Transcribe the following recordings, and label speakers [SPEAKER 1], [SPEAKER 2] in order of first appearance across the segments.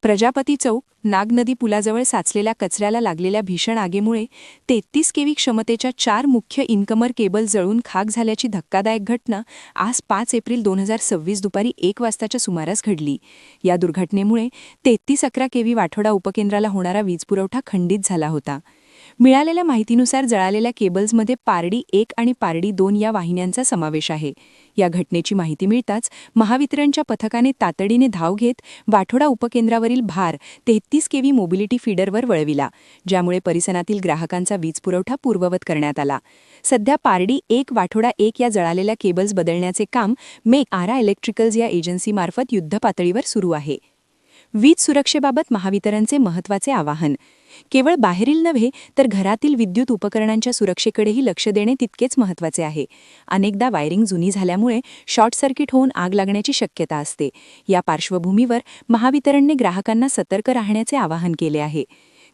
[SPEAKER 1] प्रजापती चौक नागनदी पुलाजवळ साचलेल्या कचऱ्याला लागलेल्या भीषण आगीमुळे 33 केव्ही क्षमतेच्या 4 मुख्य इनकमर केबल जळून खाक झाल्याची धक्कादायक घटना आज 5 एप्रिल 2026 दुपारी 1 वाजताच्या सुमारास घडली। या दुर्घटनेमुळे 3311 केव्ही वाठोडा उपकेंद्राला होणारा वीजपुरवठा खंडित झाला होता। मिळालेल्या माहितीनुसार जळालेल्या केबल्समध्ये पारडी 1 आणि पारडी 2 या वाहिन्यांचा समावेश आहे। या घटनेची माहिती मिळताच महावितरणच्या पथकाने तातडीने धाव घेत वाठोडा उपकेंद्रावरील भार 33 केव्ही मोबिलिटी फीडरवर वळविला, ज्यामुळे परिसरातील ग्राहकांचा वीजपुरवठा पूर्ववत करण्यात आला। सध्या पारडी 1 वाठोडा 1 या जळालेल्या केबल्स बदलण्याचे काम मेक आरा इलेक्ट्रिकल्स या एजन्सीमार्फत युद्धपातळीवर सुरू आहे। वीज सुरक्षेबाबत महावितरणचे महत्त्वाचे आवाहन। केवळ बाहेरील नव्हे तर घरातील विद्युत उपकरणांच्या सुरक्षेकडेही लक्ष देणे तितकेच महत्त्वाचे आहे। अनेकदा वायरिंग जुनी झाल्यामुळे शॉर्ट सर्किट होऊन आग लागण्याची शक्यता असते। या पार्श्वभूमीवर महावितरणने ग्राहकांना सतर्क राहण्याचे आवाहन केले आहे।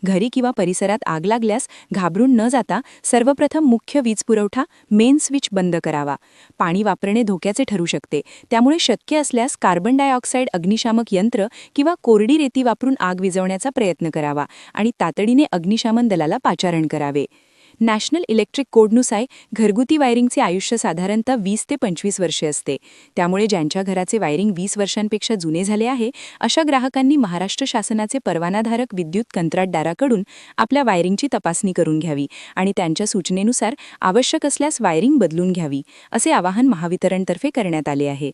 [SPEAKER 1] घरी किंवा परिसरात आग लागल्यास घाबरून न जाता सर्वप्रथम मुख्य वीज पुरवठा मेन स्विच बंद करावा। पाणी वापरणे धोक्याचे ठरू शकते, त्यामुळे शक्य असल्यास कार्बन डायऑक्साईड अग्निशामक यंत्र किंवा कोरडी रेती वापरून आग विझवण्याचा प्रयत्न करावा आणि तातडीने अग्निशमन दलाला पाचारण करावे। नॅशनल इलेक्ट्रिक कोडनुसार घरगुती वायरिंगचे आयुष्य साधारणतः 20 ते 25 वर्षे असते। त्यामुळे ज्यांच्या घराचे वायरिंग 20 वर्षांपेक्षा जुने झाले आहे, अशा ग्राहकांनी महाराष्ट्र शासनाचे परवानाधारक विद्युत कंत्राटदाराकडून आपल्या वायरिंगची तपासणी करून घ्यावी आणि त्यांच्या सूचनेनुसार आवश्यक असल्यास वायरिंग बदलून घ्यावी, असे आवाहन महावितरणतर्फे करण्यात आले आहे।